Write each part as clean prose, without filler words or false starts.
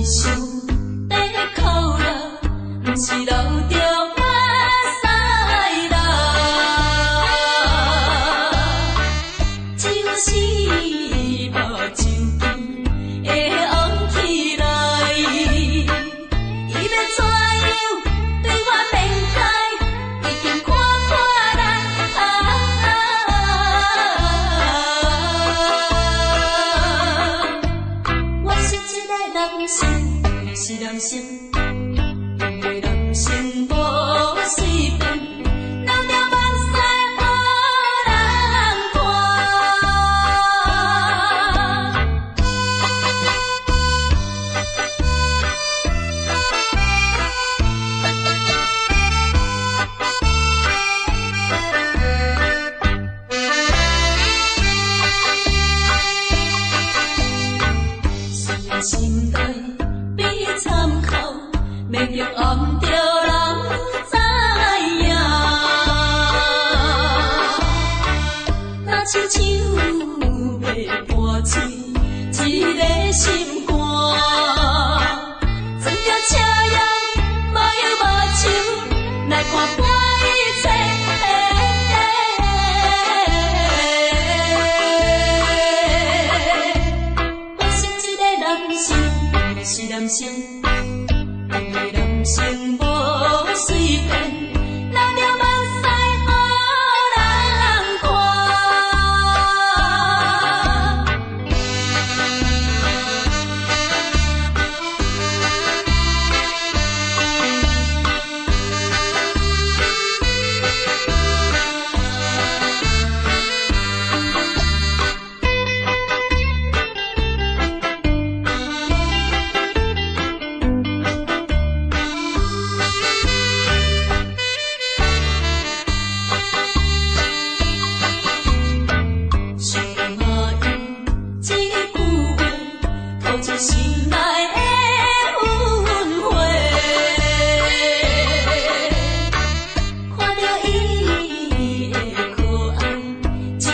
想在哭了，不是流着眼屎啦，就是目睭会红起来。伊要怎样对我面解，已经看人。我是一个男生，是男生，因为男生无随便，流着目屎予人看。心内比参考，要叫暗着人知影。若亲像要破碎一个心肝，装着车样无忧无愁，来看破一切。是男生，因为男生无随便，流着目屎予人看。心内的阮花，看着伊的可爱，真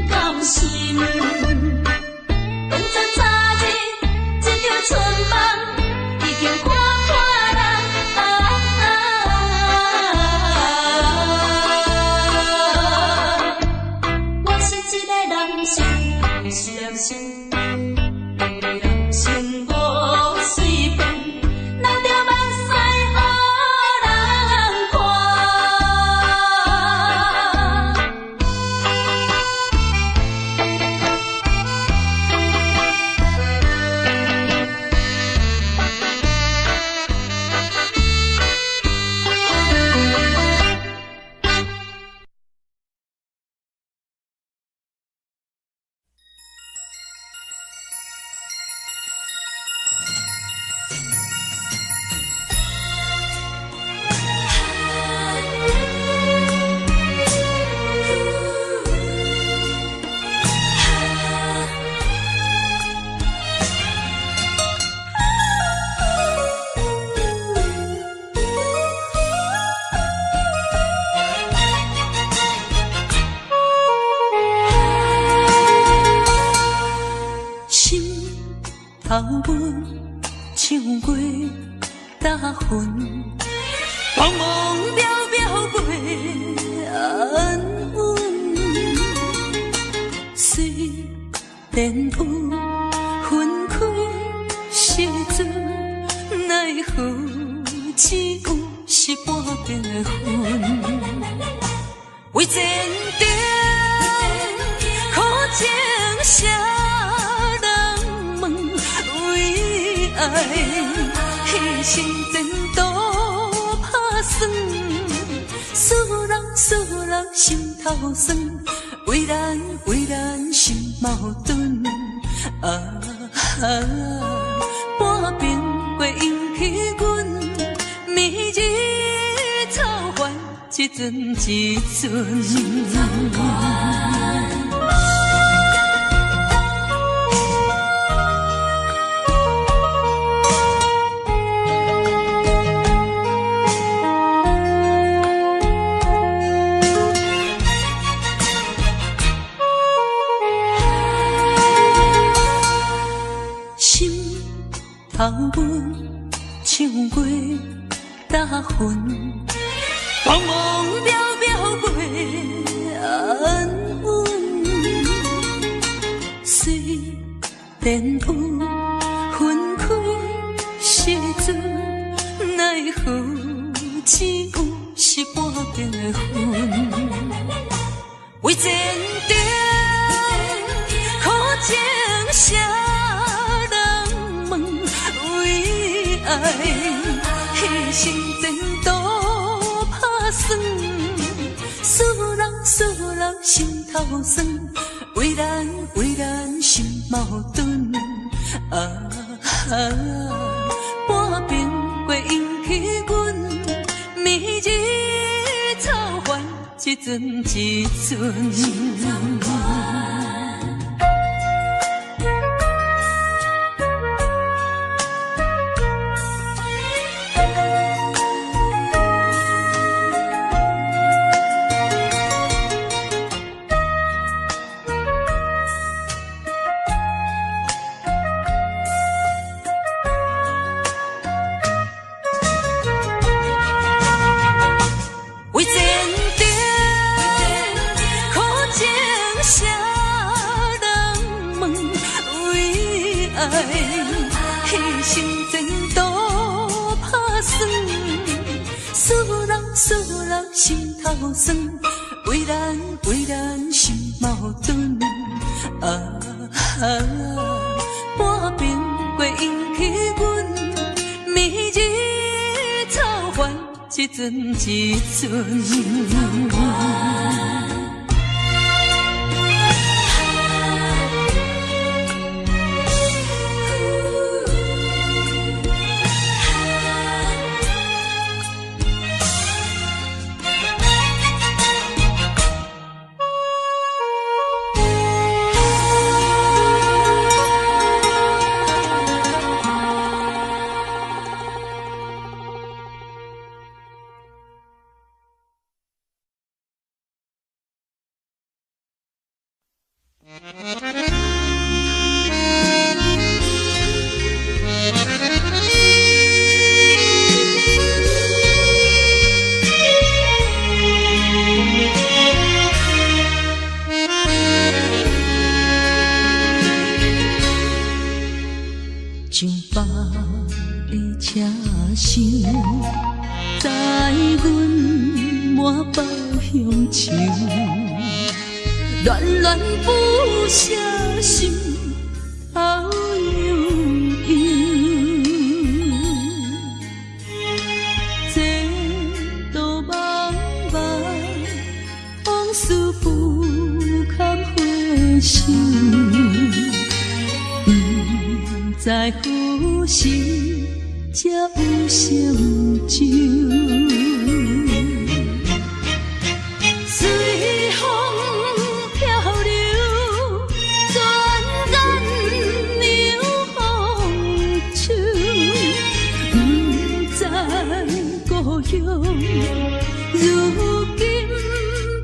甘心。当作早日一条春梦，已经看人。我是一个男生，是男生。心无随便，流着目屎予人看。头尾唱过大云，茫茫渺渺袂安稳。虽然有分开时阵，奈何只有是半边云。为前程苦情啥？牺牲前途打算，使人心头酸，为咱心矛盾。半边月引起阮明日草原一阵一阵。头吻，唱过大云，茫茫渺渺袂安稳。虽然有分开时阵，奈何只有是半边的云。为前程苦情谁人问？为爱牺牲前途打算，使人心头酸。为咱心矛盾，半边过引起阮明日草原一阵一阵。牺牲前途打算，使人心头酸。为咱心矛盾，半边过引起阮明日草原一阵一阵。上北的车声，载阮满北乡愁，恋恋不舍心头悠悠。这道茫茫往事不堪回首。在何时才有成就？随风漂流，转眼流风手。不知故乡如今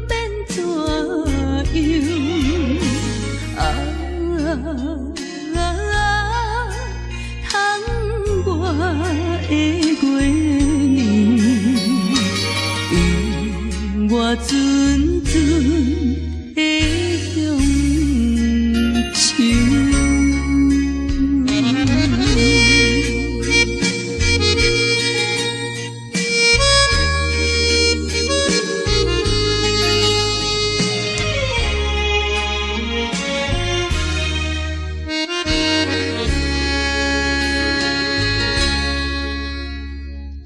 变怎样？的月圆，我阵阵的乡愁。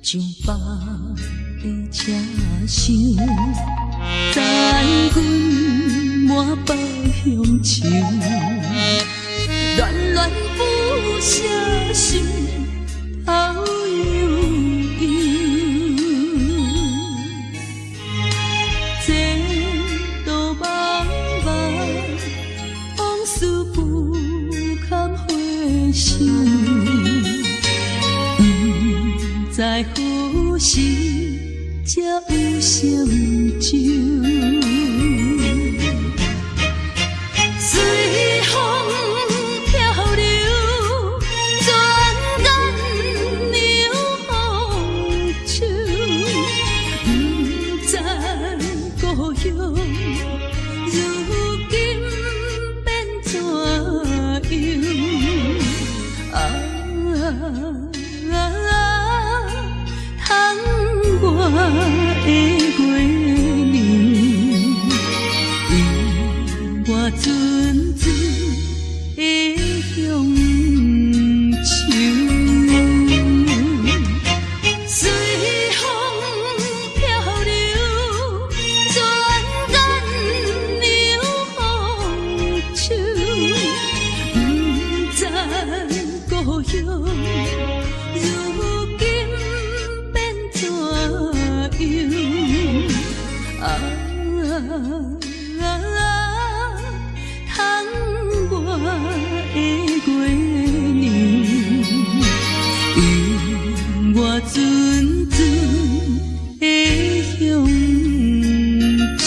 上北的车声，载阮满北乡愁，恋恋不舍心头悠悠。这道茫茫往事不堪回首。在何时才有成就？随风漂流，转眼的月亮，有我纯纯的乡愁。随风飘流，转眼流芳手。不知故乡如今变怎样？窗外的月亮，有我纯纯的乡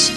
愁。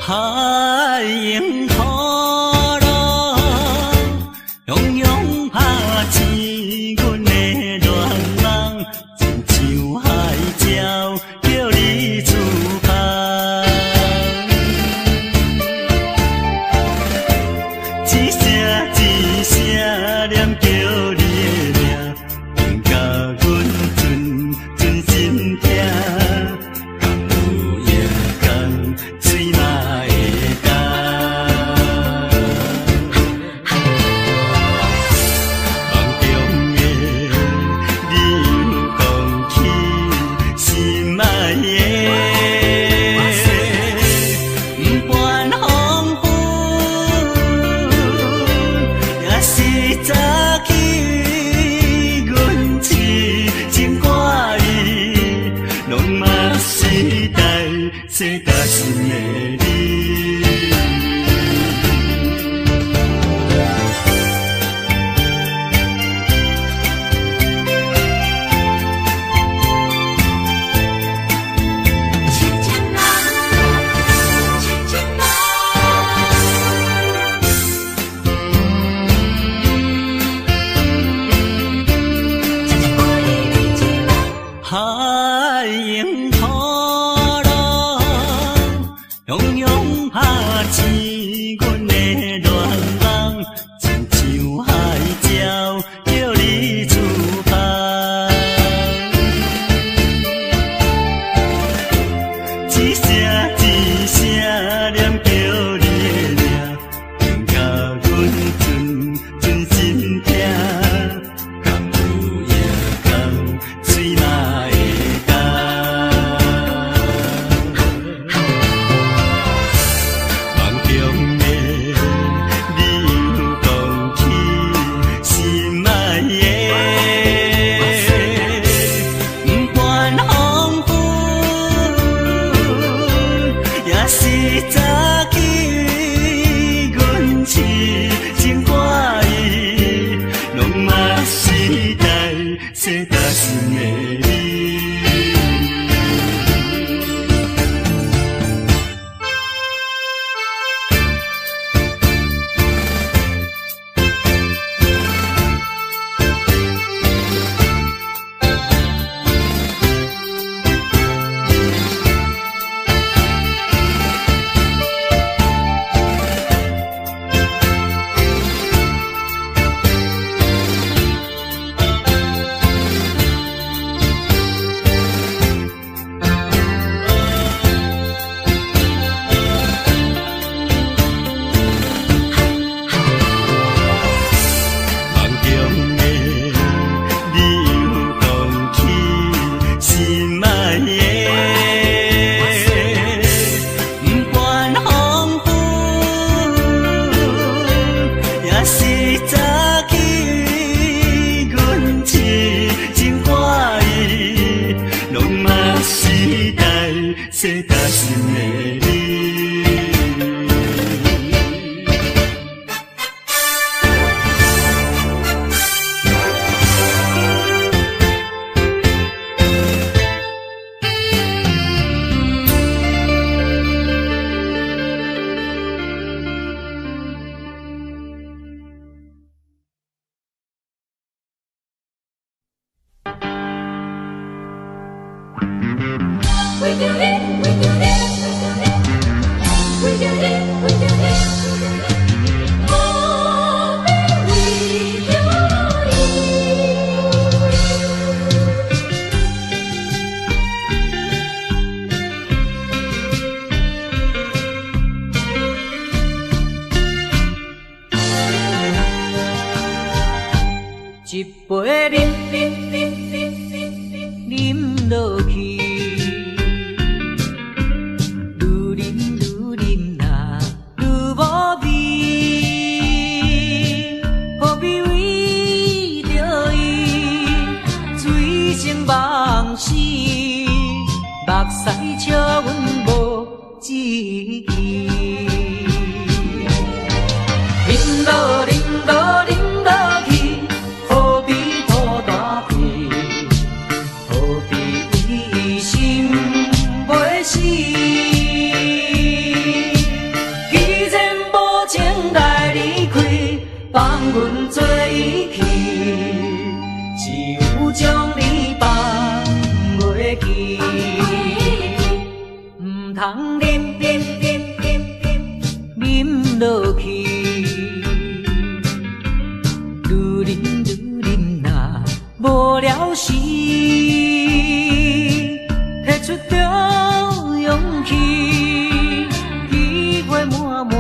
海迎土路，洋洋拍醒阮的恋梦，亲像海鸟叫你出发。一声一声念叫你的名，愿甲阮存心听。这担心的你，亲亲啊，亲亲啊，亲亲我的情人，海迎土路，洋洋拍醒阮的恋梦，亲像海鸟叫你出发。一声一声念叫你的名，愿甲阮存心听。敢有夜空水嘛会干？梦中的你有讲起心爱的，不管风雨，也是早起阮痴情挂意，拢嘛是在说担心的你。说担心的你。We do it, we do it, we do it, we do it. Oh, we do it. 一杯饮落去。目屎笑阮无志气，饮落去，何必拖大皮？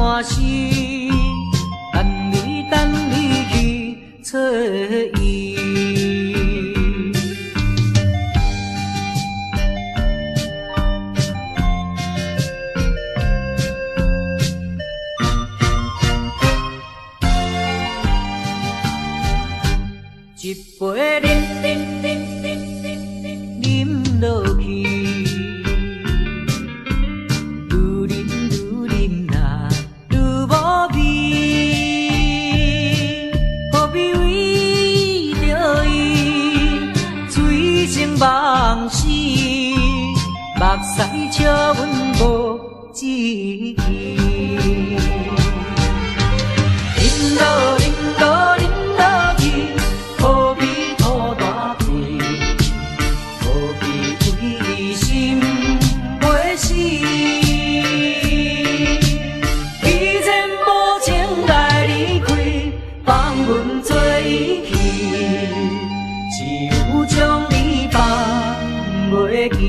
满心，等你去找伊。一杯饮落去，愈饮呐愈无味，何必为着伊醉生梦死？目屎笑阮无志气，饮落去。何必土大气？何必为心袂死？既然无情来离开，放阮做伊去，只有将你放袂记。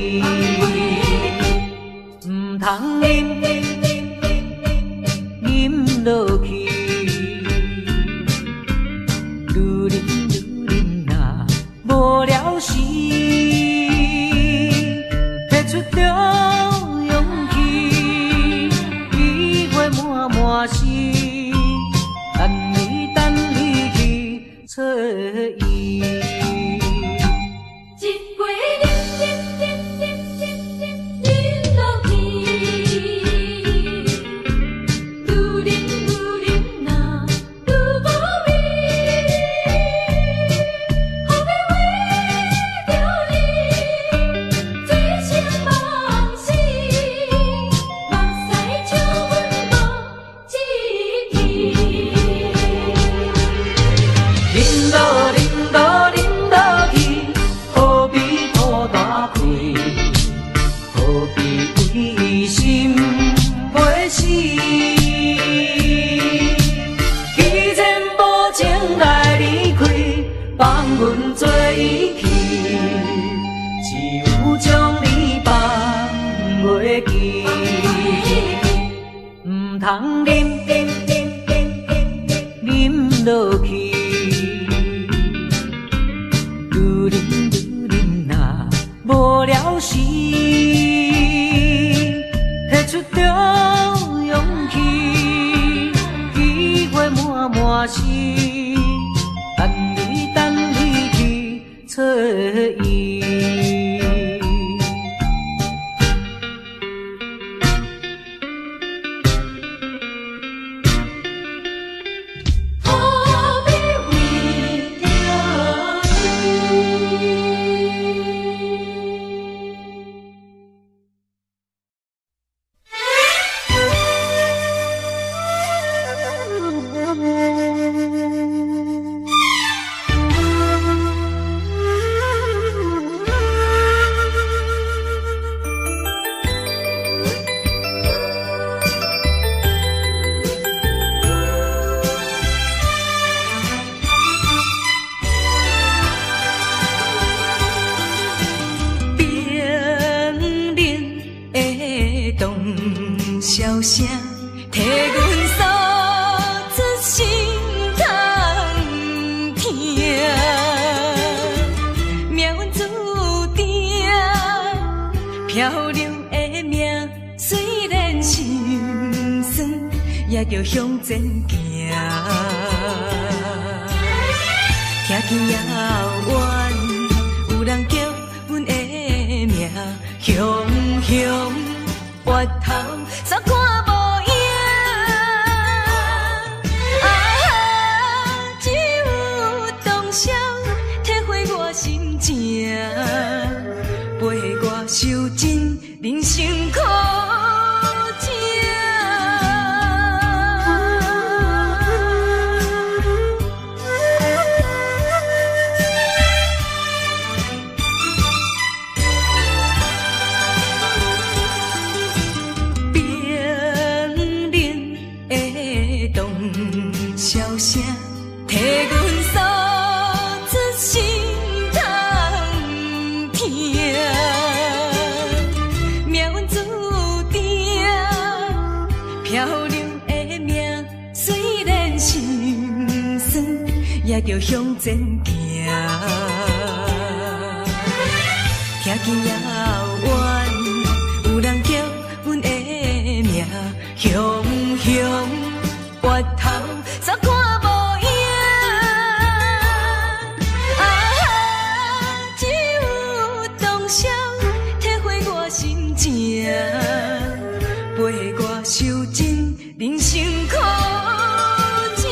唔通饮落去。无聊时，拿出着勇气，机会满心，等你去找伊。一杯饮落去，愈饮呐愈无味。阮做伊去，只有将你放袂记。唔通饮落去，愈饮呐无聊时，拿出着勇气，机会满心。等你去找伊。何必为着箫声替阮诉出心通听，命运注定漂流的命，虽然心酸，也着向前行。听见遥远有人叫阮的名，雄雄越头煞看无影。啊，只有当时体会我心情，陪我受尽人生苦情。心酸，也着向前行。听见遥远，有人叫阮的名，雄雄越头煞看无影。啊哈，只有当时体会我心情，陪我受尽人生苦情。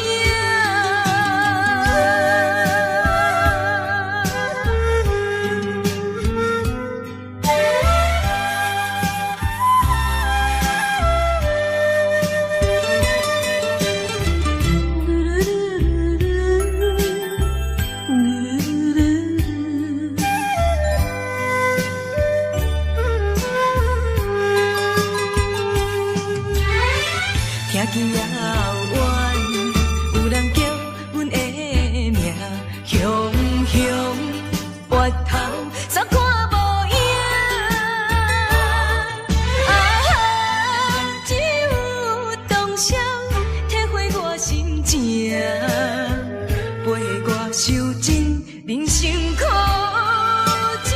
听见遥远，有人叫阮的名，雄雄越头煞看无影。啊哈，只有当时体会我心情，陪我受尽人生苦情。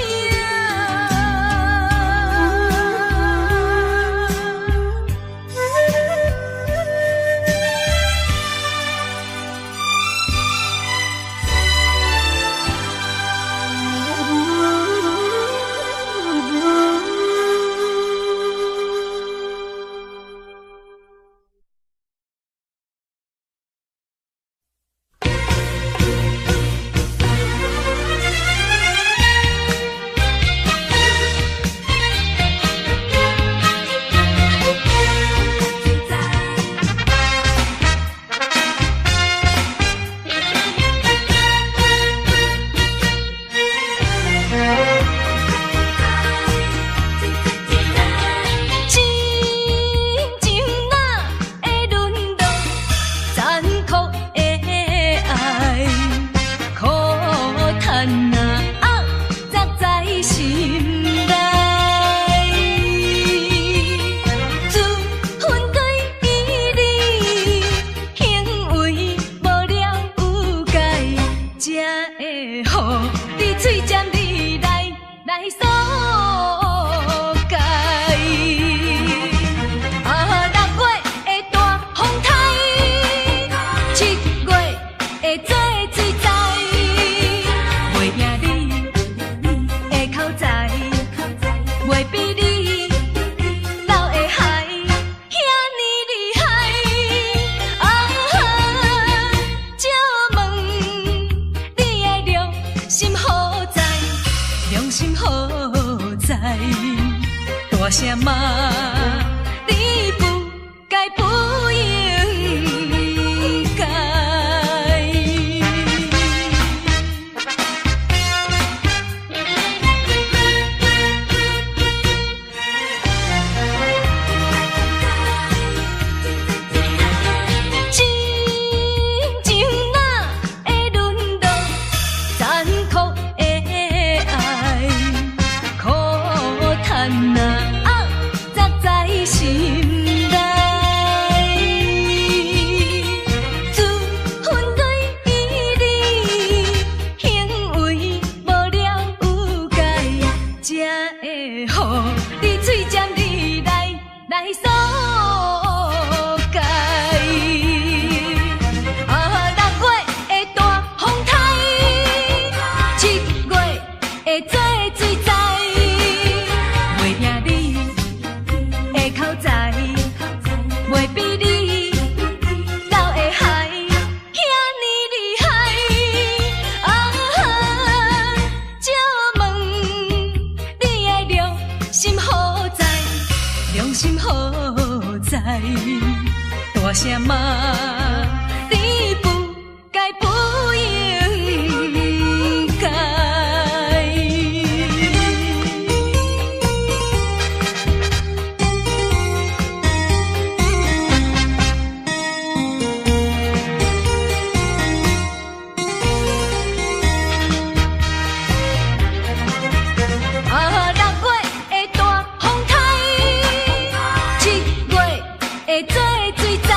大声骂你不该不应该。真情哪会沦落残酷的爱，苦叹哪扎在心内。自分对伊你行为无了有解，才会予你嘴尖你来诉解。6月的大风台，7月会做水灾，袂听你的口才，袂比你老的海，遐尼厉害。借问你的良心何在？良心何在？大声骂你不该不应该。6月的大风台，7月会做水灾，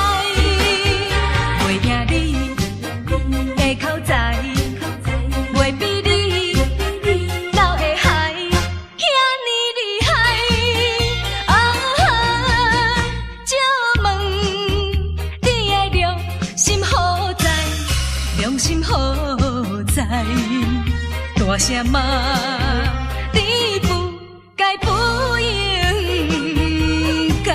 说什么？你不该，不应该。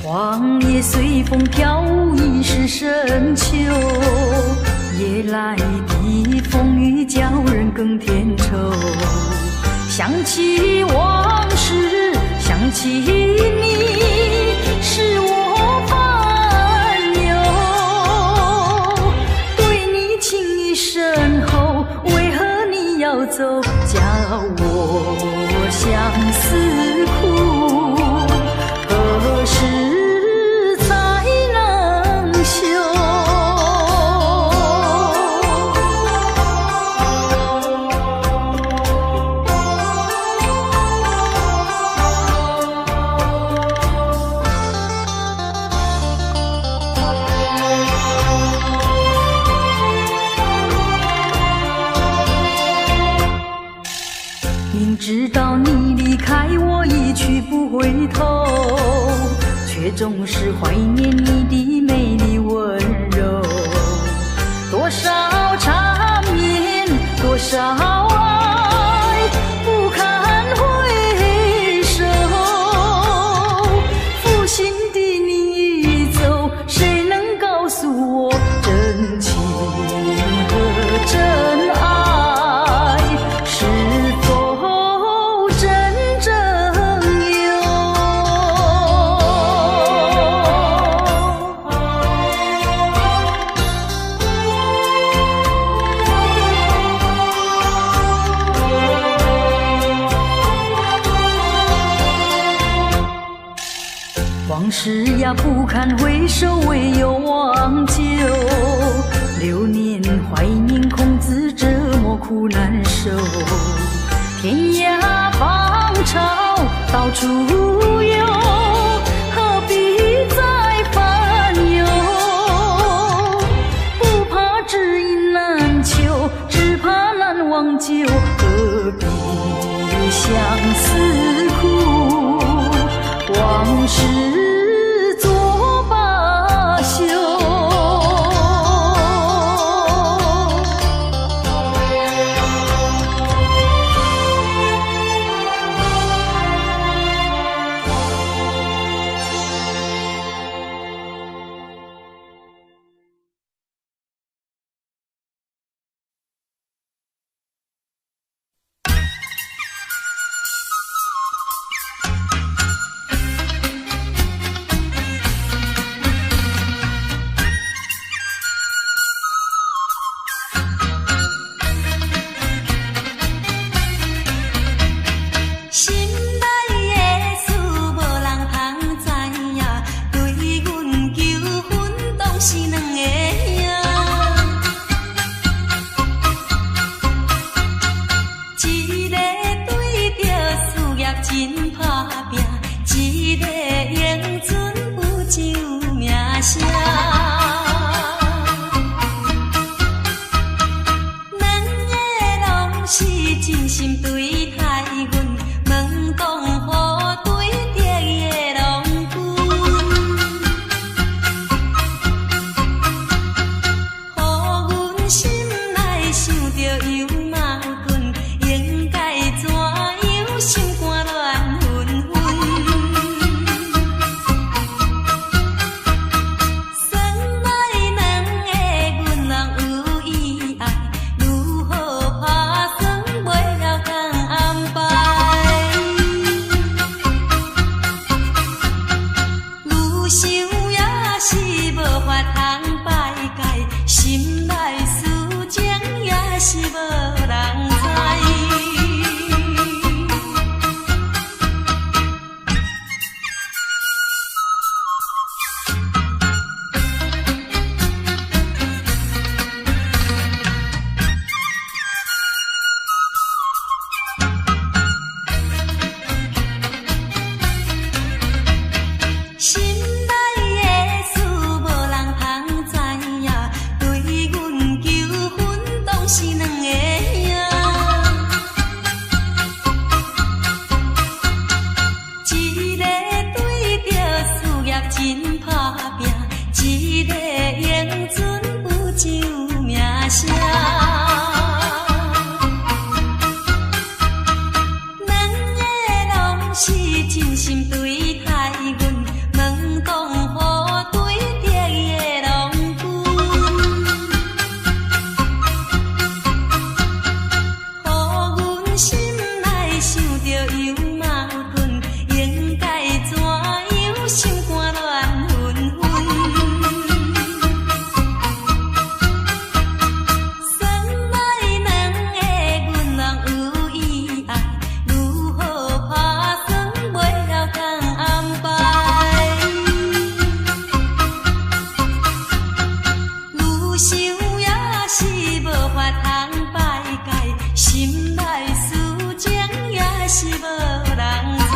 荒野随风飘舞，已是深秋。夜来的风雨叫人更添愁。想起往事，想起你，使我烦忧。对你情意深厚，为何你要走？叫我相思苦，何时才能休？明知道你离开我一去不回头，却总是怀念你的美丽温柔。多少缠绵，多少爱，不堪回首。负心的你已走，谁能告诉我真情和真爱是否真正有？往事呀不堪回首，唯有忘旧。流年怀念，空自折磨苦难受。天涯芳草到处有，何必再烦忧？不怕知音难求，只怕难忘旧。何必相思苦？往事作罢休。一个英俊有酒名声。两个拢是真心对待阮，问讲好对敌的郎君，予阮心内想着有矛盾，应该怎样心肝乱纷纷。算来两个阮人有意爱，如何打算袂晓通安排？愈想也是无法通排解，心内思情也是无人知。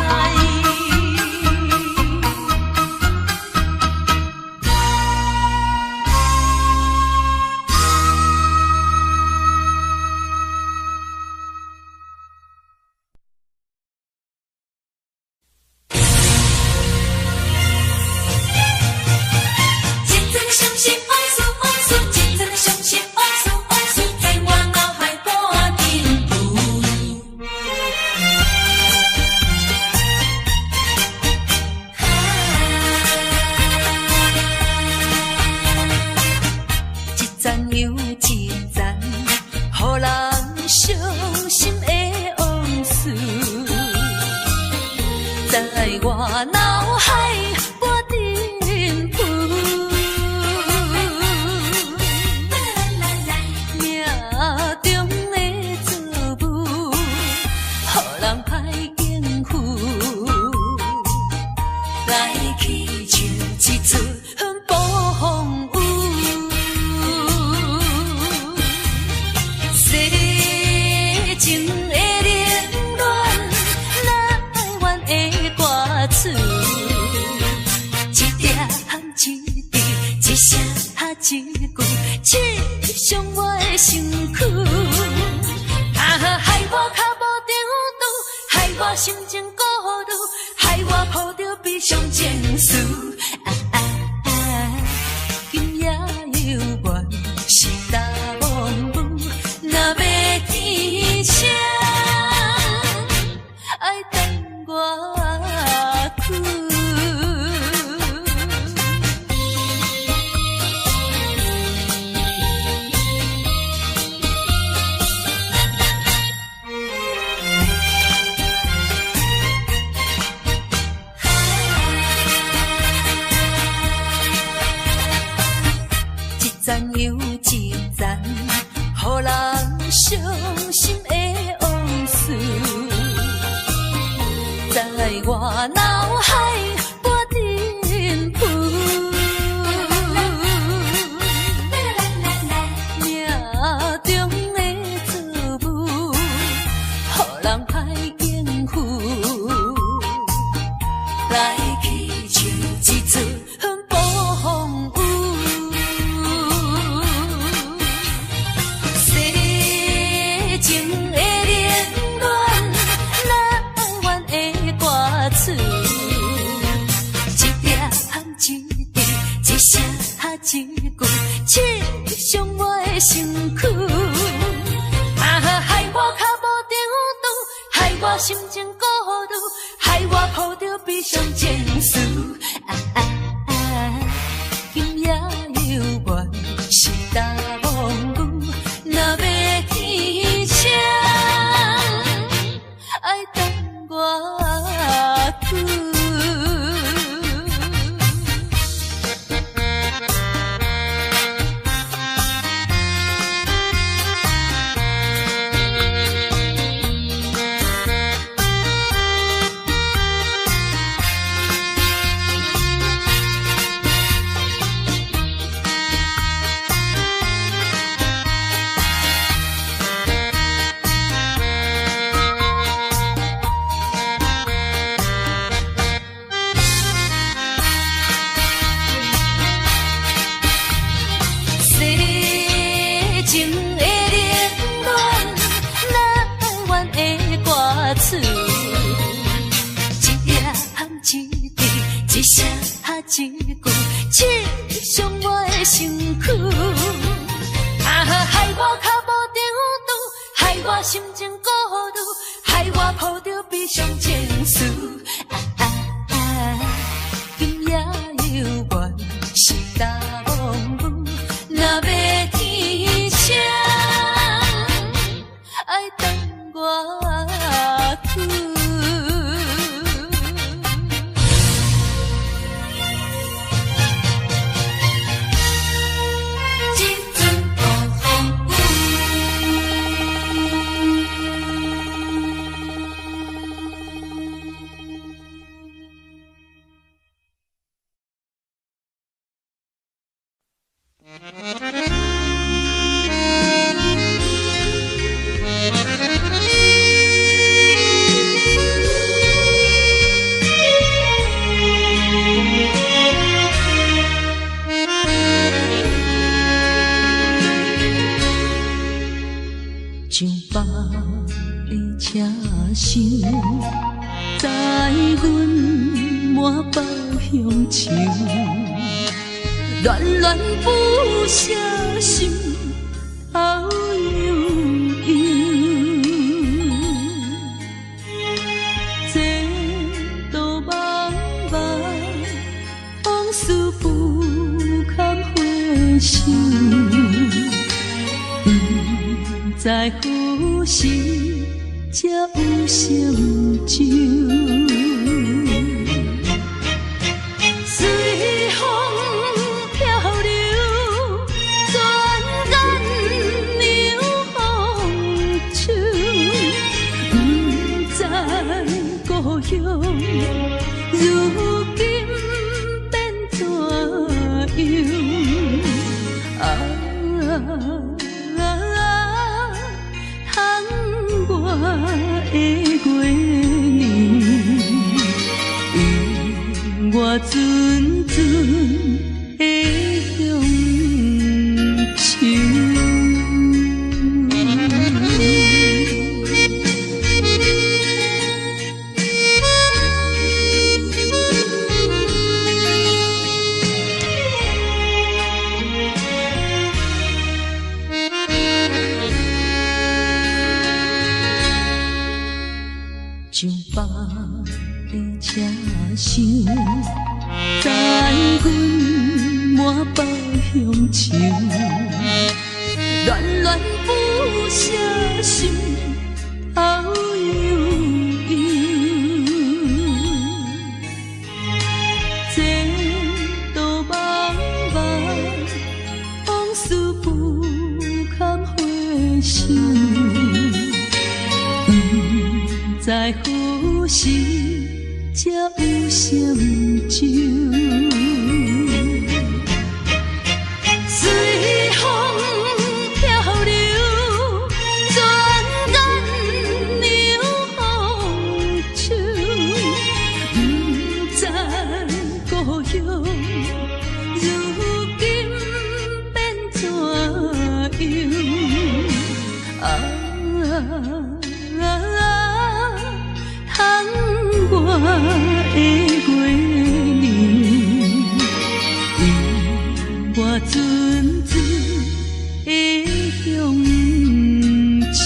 真正相信往事，往事，真正相信往事，往事，在我脑海半停留。一站又一站，予人伤心的往事，在我脑海半停留。命中的作物，予人歹应付，来去像一出暴风雨。世情的凌乱，来阮的歌词，一点一滴，一声一句，刺伤我的身躯。害我脚无定度，害我心情孤独，害我抱着悲伤情绪。今夜犹原是大梦雾，若要天晴，爱等我去。一站又一站，予人伤心的往事，在我脑海半停留。命中的作物，予人歹应付，来去像一出暴风雨。世情的凌乱，来阮的歌词，一点一滴，一声一句，刺伤我的身躯。害我脚无定度，害我心情孤独，害我抱着悲伤情绪。今夜犹原是大梦雾，若要天晴，爱等我去。一声一句，刺伤心情孤独，害我抱着悲伤情绪。今夜犹原是冬雨，若要天晴，爱等我去。像北的车厢，载阮满北乡愁，恋恋不舍心头悠悠，这道茫茫往事不堪回首。不知何时才有成就，随风漂流，转眼流风手。不知故乡如今变怎样？我的月年，永我纯纯的乡愁。像北的车厢，载阮满北乡愁，恋恋不舍心头悠悠，这道茫茫往事不堪回首。不知何时才有成就，随风漂流，转眼流风手。不知故乡如今变怎样？我的月年，永我纯纯的乡愁。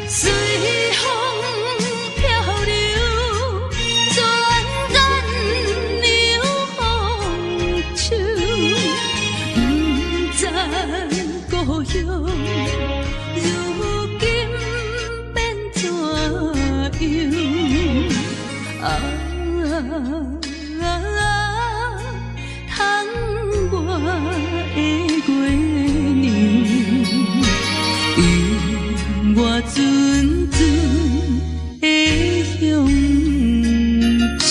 随风漂流，转眼流风手。不知故乡如今变怎我的月年，永我纯纯的乡愁。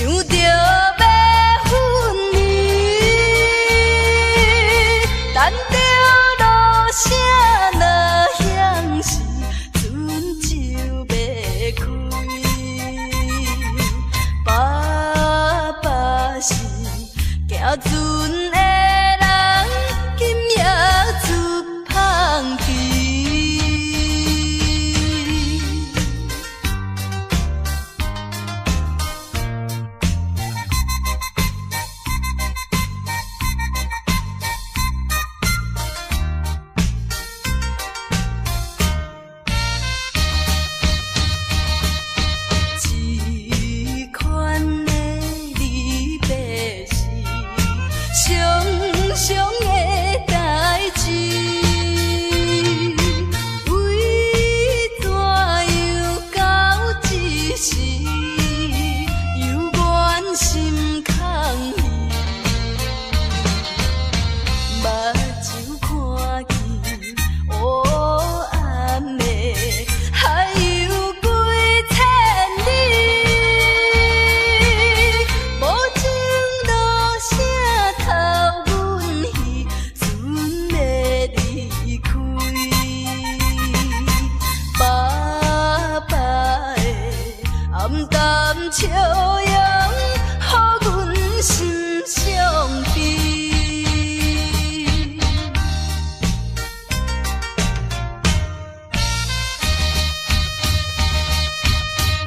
想着要分离，等着落声若响时，船就要开。爸爸是行船的人，今夜出芳气。笑容，予阮心伤悲。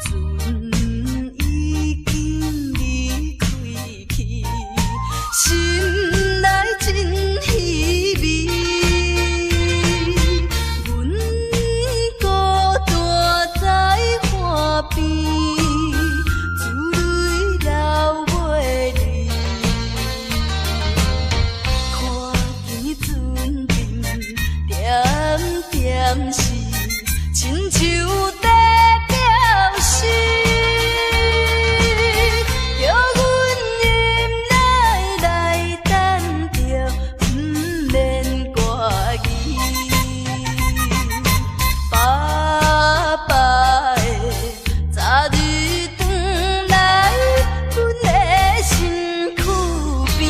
船已经离开去，心内真稀微。阮孤单在海边。是亲像在表示，叫阮忍耐来等着，不免怪伊。爸爸的早日转来，阮的身躯边。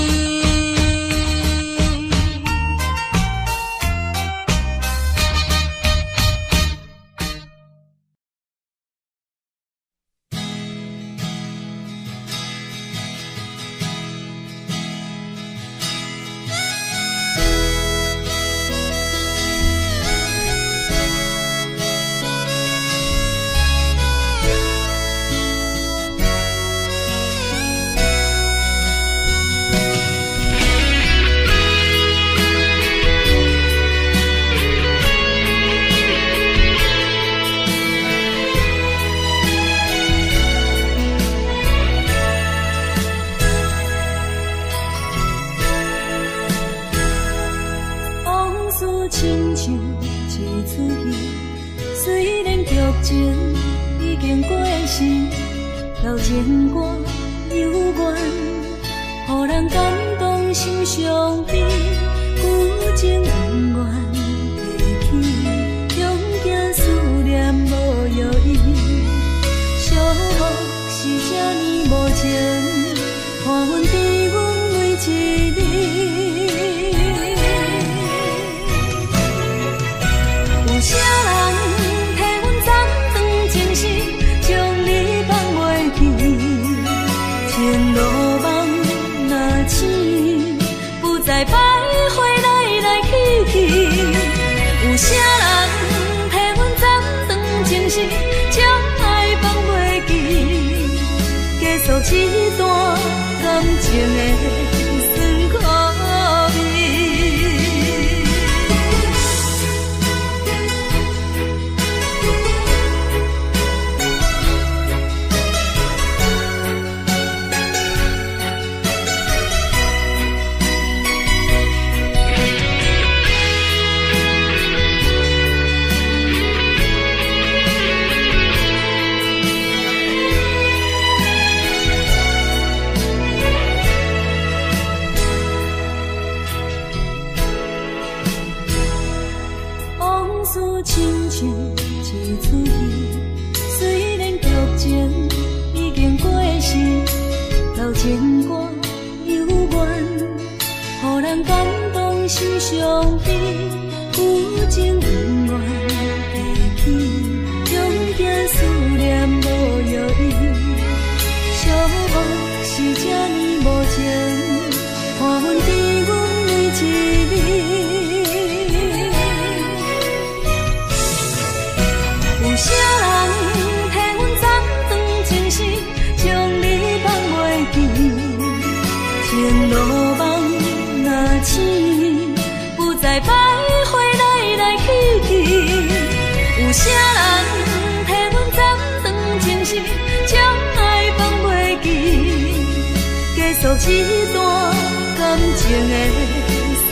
亲像一出戏，虽然剧情已经过时，老情歌犹原，予人感动心伤悲。旧情永远提起，中间思念无药医。寂寞是这呢无情，看阮伫阮每一日。有啥人替阮暂断情丝，将你放袂记？前路梦若醒，不再徘徊来来去去。有啥人替阮暂断情丝，将爱放袂记？结束一段感情的酸苦味。情歌悠远，予人感动心伤悲，有情温暖提起，中间思念无药医，寂寞是这呢无情，看阮伫阮每一日。有啥人替阮斩断情丝，将你放袂记？情路梦若醒，不再徘徊来来去去。有啥人替阮斩断情丝，将爱放袂记？结束这段感情的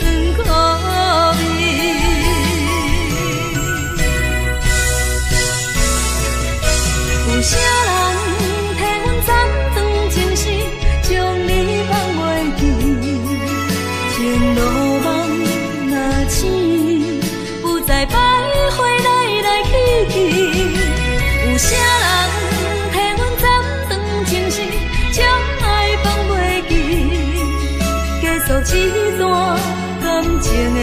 酸苦味。有啥人替阮斩断情丝，将你放袂记？情路梦若醒，不再徘徊来来去去。有啥人替阮斩断情丝，将爱放袂记？结束这段感情的。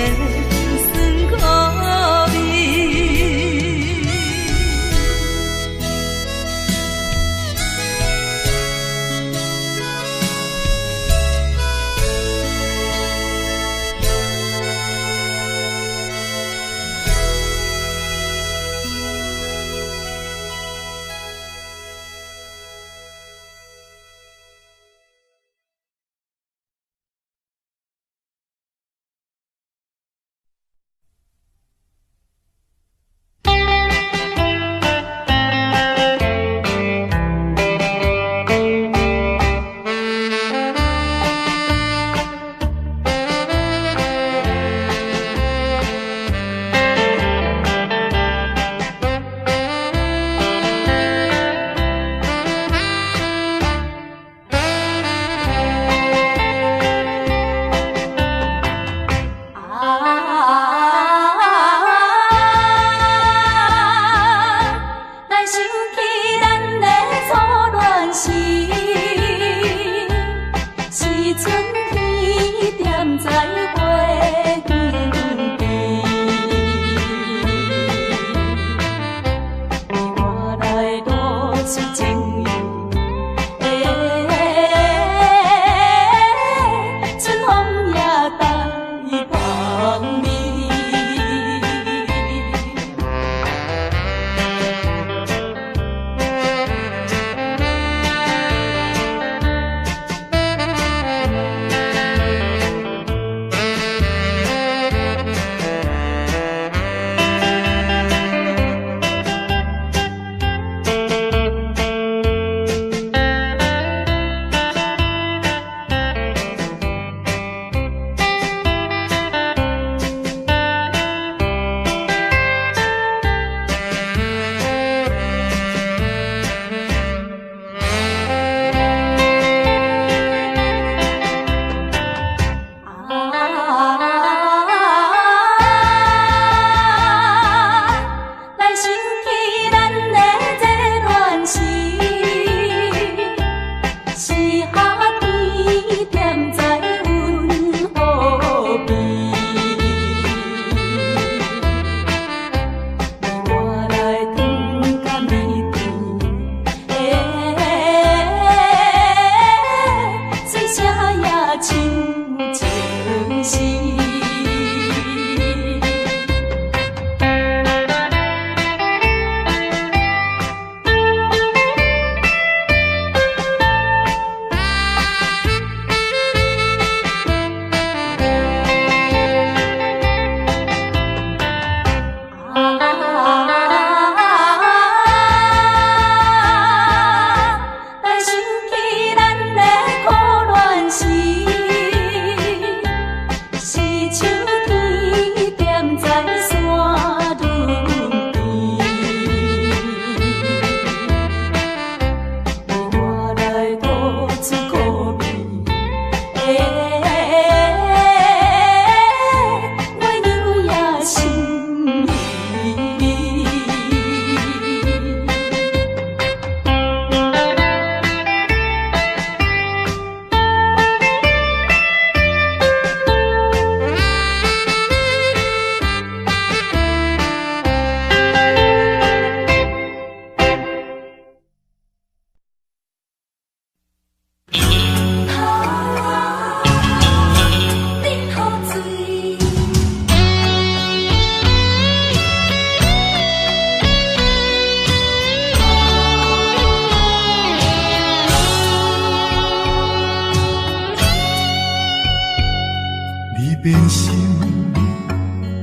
变心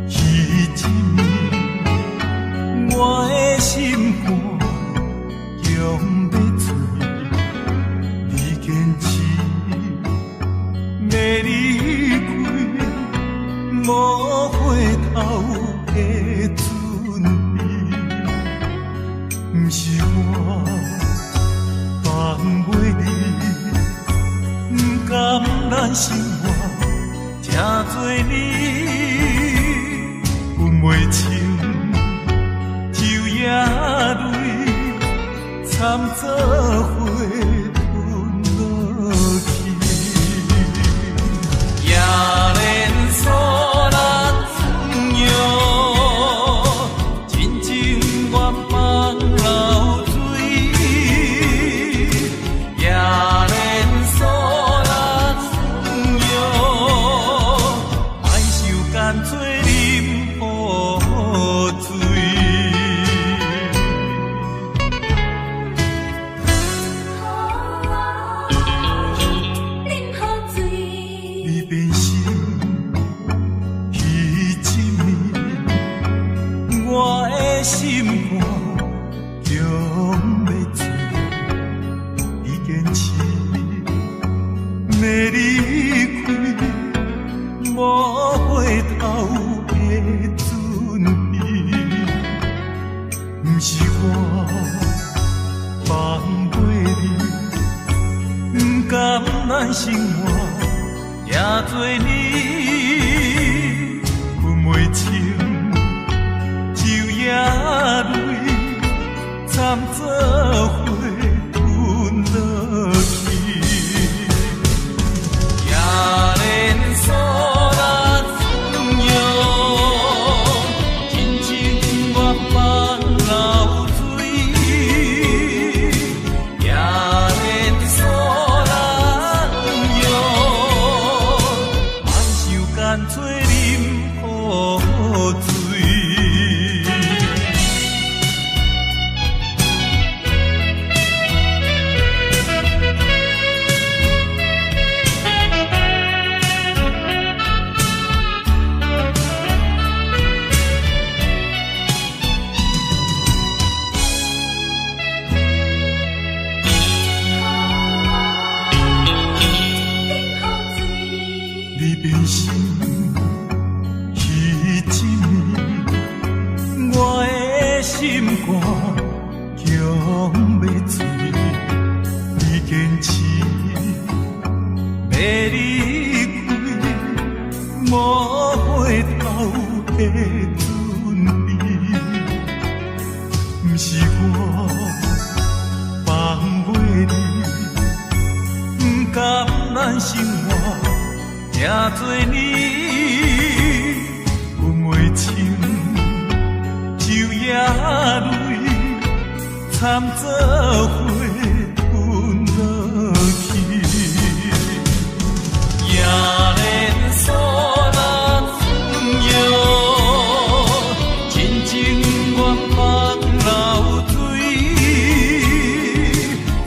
去一暝，我的心肝强要碎，你坚持要离开，无回头的准备，不是我放袂你，不甘咱生活听做你，分袂清昼夜泪，惨做伙吞落去，也连锁咱朋友，真情愿放流水，也连锁咱朋友，爱受干脆啉雨水。你变心去一暝，我的心肝强要碎，你坚持要离开，无回头的准备，不是我放袂你，不甘咱生活也做你，分袂清昼夜泪，惨做伙吞落去，也连锁咱朋友，真情愿放流水，也连锁咱朋友，爱受干脆啉雨水。你变心去一暝，我的心肝强要碎，你坚持要离开，无回头的准备，不是我放袂你，不甘咱生活听做你，分袂清昼夜泪，惨做伙吞落去，也连锁咱朋友，真情愿放流水，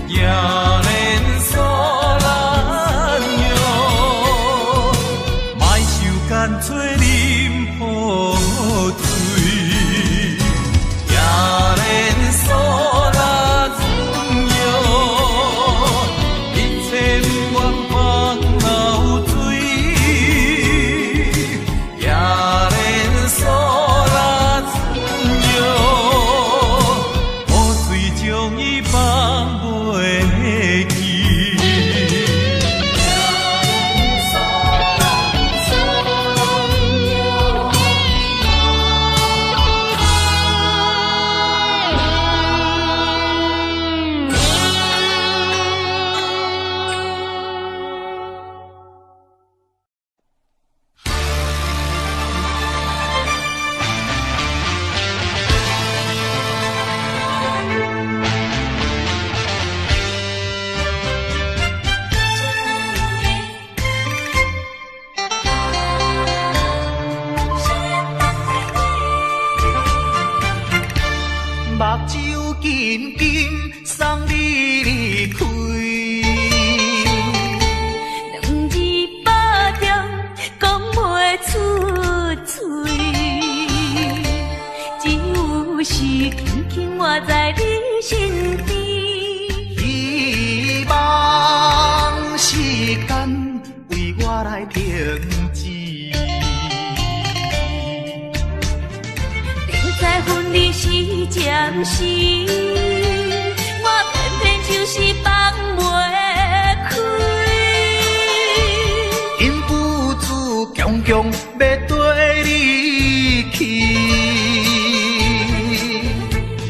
也连锁咱友，莫受干脆啉雨水，也连锁咱朋暂时，我偏偏就是放袂开。因父子强强要跟你去，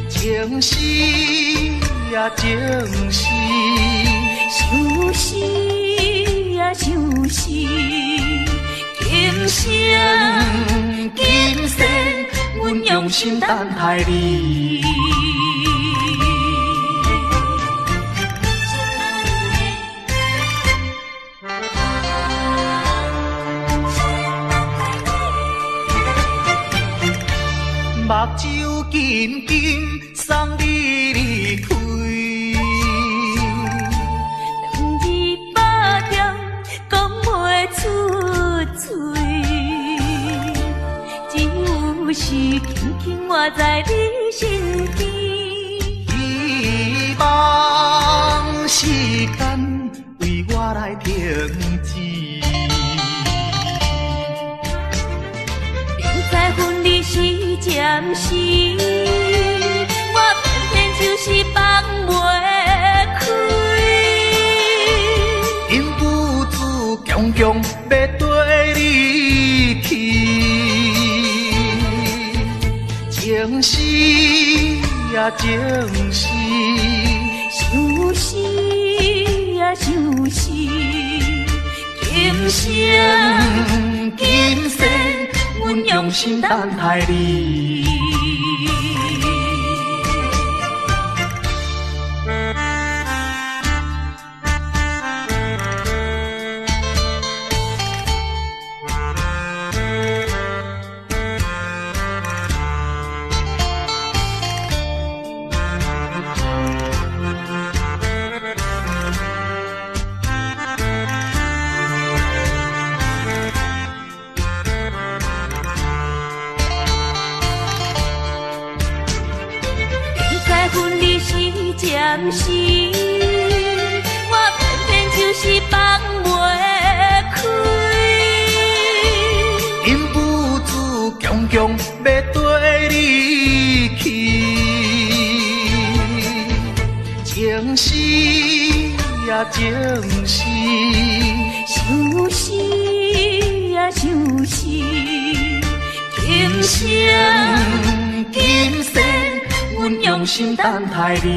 情是啊情是，就是啊就是，今生今世，阮用心等待你。目睭紧紧送你离开，两字百点讲袂出嘴，只有是轻轻活在你身边。希望时间为我来停止。在分离是暂时，我偏偏就是放袂开。因父子强强要跟你去，情是啊情是，就是啊就是，今生今世，阮用心等待你。分离是暂时，我偏偏就是放袂开。因父子强强要跟你去，情是啊情是，就是啊就是，今生今世，阮用心等待你。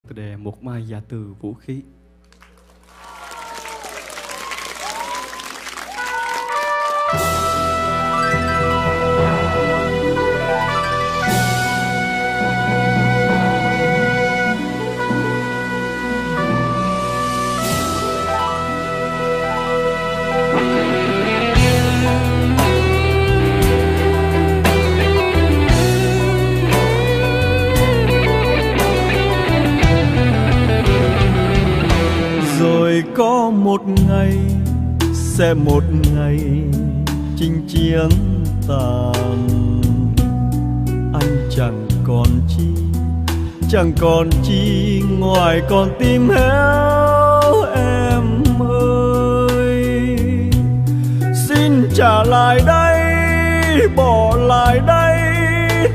tựa đề Một Mai Dạ Từ Vũ Khí. Rồi có một ngày, sẽ một ngày chinh chiến tàn. Anh chẳng còn chi, chẳng còn chi ngoài con tim héo em ơi. Xin trả lại đây, bỏ lại đây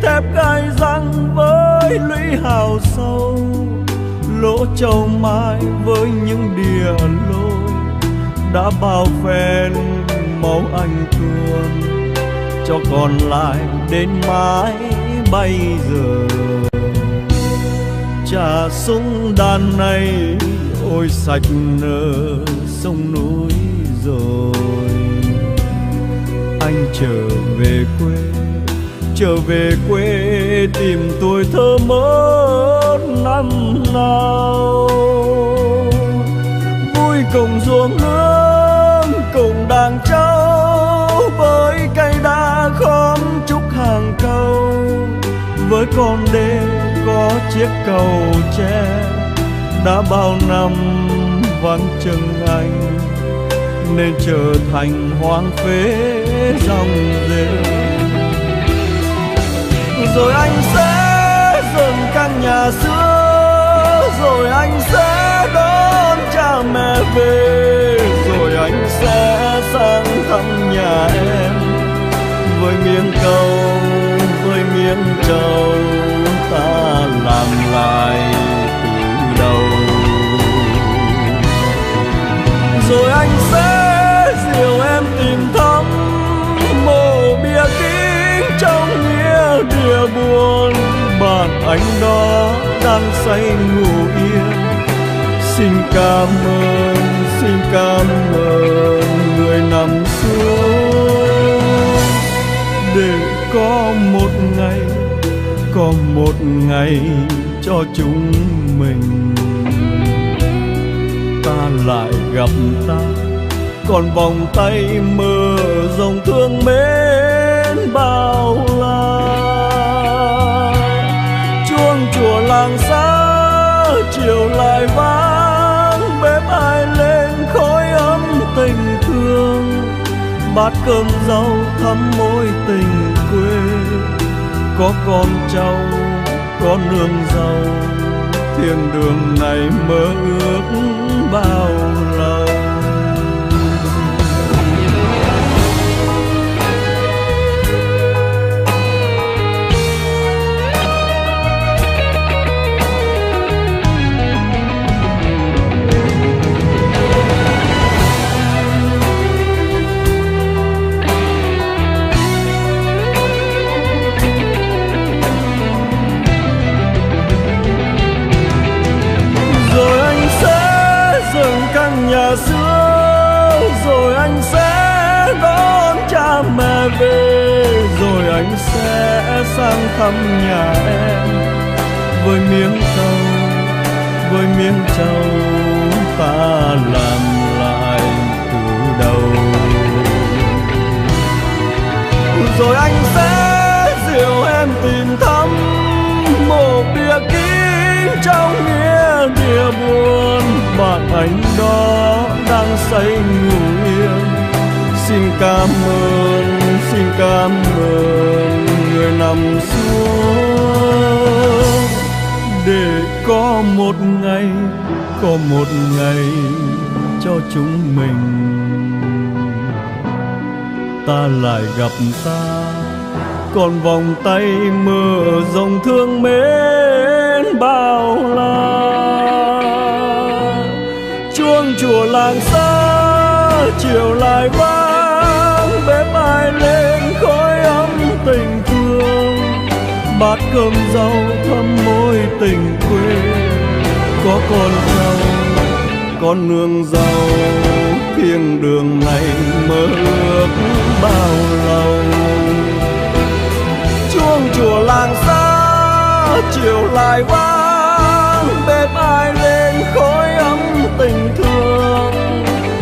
thép gai răng với lũy hào sâu, lỗ châu mai với những đìa lôi đã bao phen máu anh tuôn, cho còn lại đến mãi bây giờ. Trả súng đàn này ôi sạch nở sông núi rồi. Anh trở về quê, trở về quê tìm tuổi thơ mất năm nào. Vui cùng ruộng nương, cùng đàn trâu, với cây đa khóm trúc hàng câu, với con đê có chiếc cầu tre đã bao năm vắng chân anh, nên trở thành hoang phế dòng rêu. Rồi anh sẽ dựng căn nhà xưa, rồi anh sẽ đón cha mẹ về, rồi anh sẽ sang thăm nhà em với miếng câu, với miếng trầu ta làm lại từ đầu. Rồi anh sẽ dìu em tìm thăm mộ bia kính trong nghĩa địa buồn, bạn anh đó đang say ngủ yên. Xin cảm ơn người nằm xuống, để có một ngày cho chúng mình ta lại gặp ta, còn vòng tay mơ dòng thương mến bao la. Chuông chùa làng xa chiều lại vang, bếp ai lên khói ấm tình thương, bát cơm rau thắm mối tình quê. Có con cháu, có nương rau, thiên đường này mơ ước bao lâu. Nhà xưa, rồi anh sẽ đón cha mẹ về, rồi anh sẽ sang thăm nhà em với miếng trầu ta làm lại từ đầu. Rồi anh sẽ dìu em tìm thăm mộ bia kính trong nghĩa địa buồn, bạn anh đó đang say ngủ yên. Xin cảm ơn người nằm xuống, để có một ngày cho chúng mình ta lại gặp ta, còn vòng tay mơ dòng thương mến bao la. Chuông chùa làng xa chiều lại vang, bếp ai lên khói ấm tình thương, bát cơm rau thắm mối tình quê. có con trâu con nương dâu, thiên đường này mơ ước bao lâu. Chuông chùa làng xa chiều lại vang, bếp ai lên khói ấm tình thương,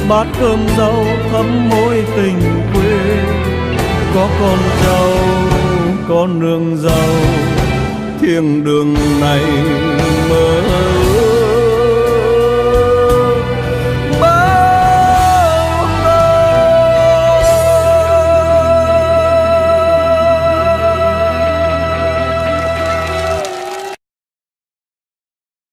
bát cơm dâu thấm mối tình quê. Có con trâu con nương dâu, thiên đường này mơ